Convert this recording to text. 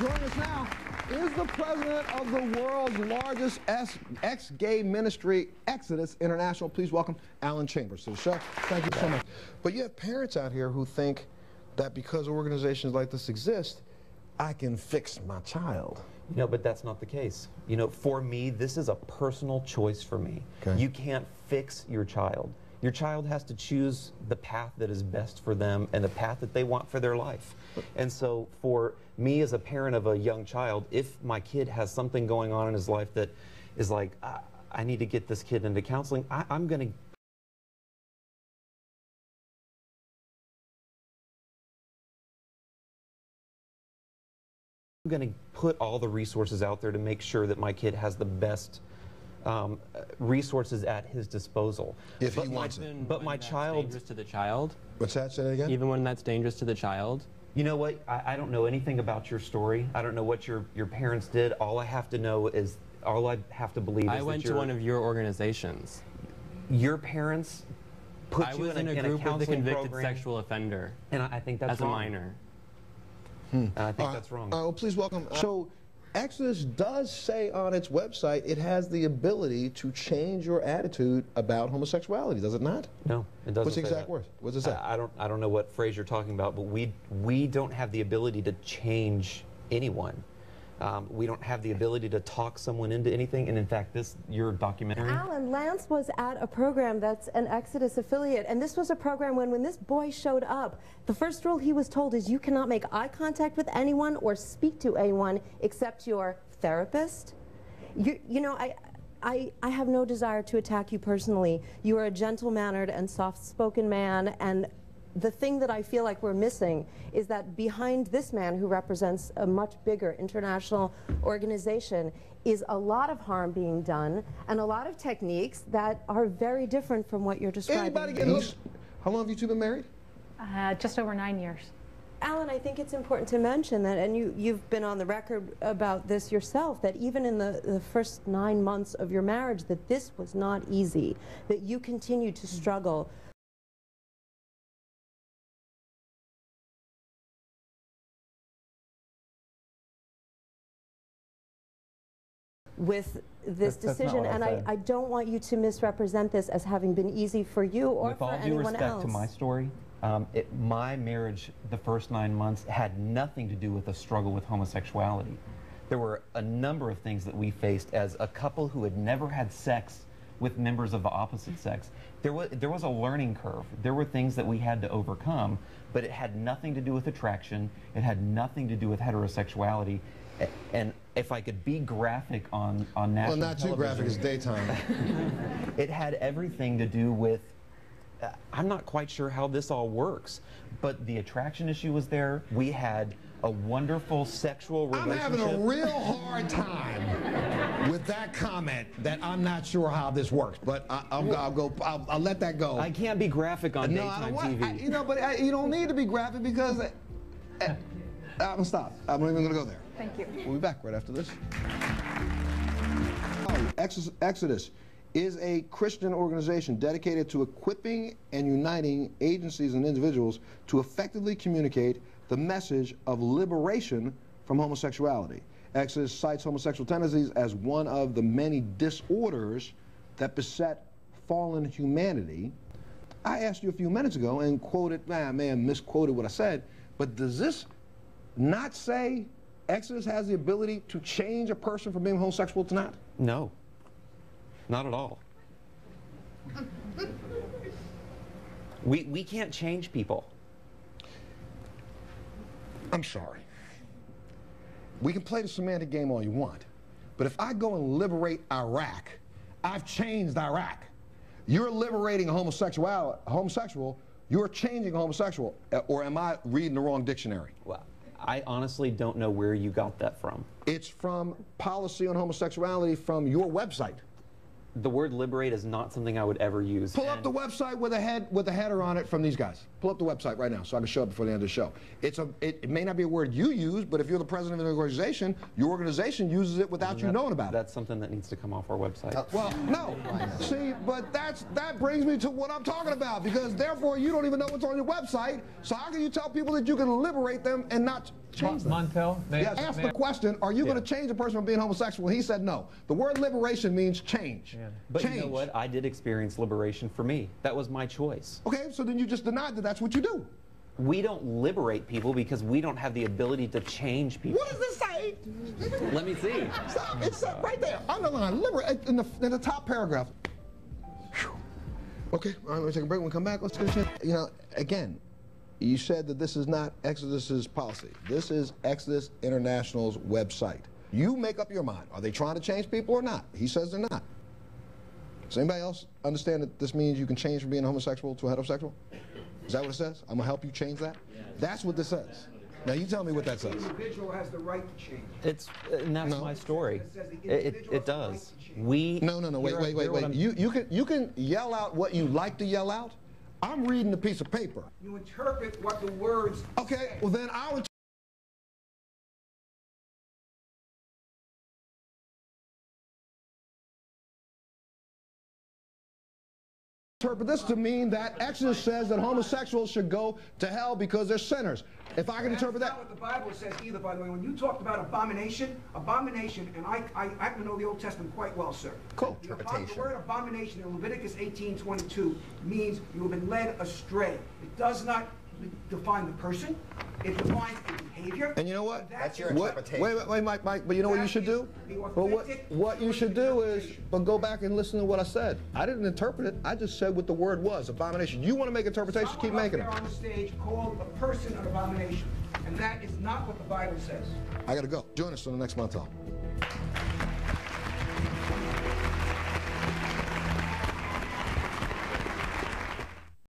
Joining us now is the president of the world's largest ex-gay ministry, Exodus International. Please welcome Alan Chambers to the show. Thank you so much. But you have parents out here who think that because organizations like this exist, I can fix my child. No, but that's not the case. You know, for me, this is a personal choice for me. Okay. You can't fix your child. Your child has to choose the path that is best for them and the path that they want for their life. And so for me as a parent of a young child, if my kid has something going on in his life that is like, I need to get this kid into counseling, I'm going to put all the resources out there to make sure that my kid has the best resources at his disposal. If he wants it. But my child... dangerous to the child? What's that? Say that again? Even when that's dangerous to the child? You know what? I don't know anything about your story. I don't know what your parents did. All I have to know is, all I have to believe is that I went to one of your organizations. Your parents put you in a group with a convicted program, sexual offender. And I think that's as wrong. a minor. And I think that's wrong. Well, please welcome. So, Exodus does say on its website it has the ability to change your attitude about homosexuality, does it not? No, it doesn't. What's the say exact that. word? What's it say? I don't know what phrase you're talking about, but we don't have the ability to change anyone. We don't have the ability to talk someone into anything, and in fact, your documentary... Alan, Lance was at a program that's an Exodus affiliate, and this was a program when this boy showed up, the first rule he was told is you cannot make eye contact with anyone or speak to anyone except your therapist. You know, I have no desire to attack you personally. You are a gentle-mannered and soft-spoken man, and the thing that I feel like we're missing is that behind this man who represents a much bigger international organization is a lot of harm being done and a lot of techniques that are very different from what you're describing. Anybody get hooked? How long have you two been married? Just over 9 years. Alan, I think it's important to mention that, and you've been on the record about this yourself, that even in the first 9 months of your marriage, that this was not easy, that you continued to struggle with this decision, and I don't want you to misrepresent this as having been easy for you or for anyone else. With all due respect to my story, my marriage, the first 9 months, had nothing to do with a struggle with homosexuality. There were a number of things that we faced as a couple who had never had sex with members of the opposite sex. There was a learning curve. There were things that we had to overcome, but it had nothing to do with attraction. It had nothing to do with heterosexuality. And if I could be graphic on national television... Well, not too graphic, it's daytime. It had everything to do with... I'm not quite sure how this all works, but the attraction issue was there. We had a wonderful sexual relationship. I'm having a real hard time with that comment that I'm not sure how this works, but I'll let that go. I can't be graphic on daytime TV. You know, but you don't need to be graphic because... I'm gonna stop. I'm not even gonna go there. Thank you. We'll be back right after this. Exodus is a Christian organization dedicated to equipping and uniting agencies and individuals to effectively communicate the message of liberation from homosexuality. Exodus cites homosexual tendencies as one of the many disorders that beset fallen humanity. I asked you a few minutes ago and quoted, I may have misquoted what I said, but does this not say Exodus has the ability to change a person from being homosexual to not? No, not at all. We can't change people. I'm sorry. We can play the semantic game all you want, but if I go and liberate Iraq, I've changed Iraq. You're liberating a homosexual, you're changing a homosexual, or am I reading the wrong dictionary? Well, I honestly don't know where you got that from. It's from policy on homosexuality from your website. The word liberate is not something I would ever use. Pull up the website with a header on it from these guys. Pull up the website right now so I can show it before the end of the show. It may not be a word you use, but if you're the president of an organization, your organization uses it without you knowing about it. That's something that needs to come off our website. Well, no. See, but that brings me to what I'm talking about, because therefore you don't even know what's on your website, so how can you tell people that you can liberate them and not change that. Montel, Yes, asked the question, are you going to change a person from being homosexual? He said no. The word liberation means change. Yeah. But change. you know what? I did experience liberation for me. That was my choice. Okay, so then you just denied that that's what you do. We don't liberate people because we don't have the ability to change people. What does this say? Let me see. It's right there, underline, liberate, in the top paragraph. Whew. Okay, all right, let's take a break. When we come back, let's get a chance. You know, again, you said that this is not Exodus's policy. This is Exodus International's website. You make up your mind. Are they trying to change people or not? He says they're not. Does anybody else understand that this means you can change from being a homosexual to a heterosexual? Is that what it says? I'm going to help you change that? That's what this says. Now you tell me what that says. The individual has the right to change. And that's my story. It does. No, wait. You can yell out what you like to yell out. I'm reading a piece of paper. You interpret what the words Okay, say. well then I'll interpret this to mean that Exodus says that homosexuals should go to hell because they're sinners. If I can interpret That's that. not what the Bible says either, by the way. When you talked about abomination, and I happen to know the Old Testament quite well, sir. Cool. The word abomination in Leviticus 18:22 means you have been led astray. It does not define the person. It defines the behavior. And you know what? That's your What? interpretation. Wait, Mike. But you know what you should do? Well, what you should do is, but go back and listen to what I said. I didn't interpret it. I just said what the word was, abomination. You want to make interpretations? Keep making them. Someone up there on the stage called a person an abomination, and that is not what the Bible says. I got to go. Join us on the next Montel.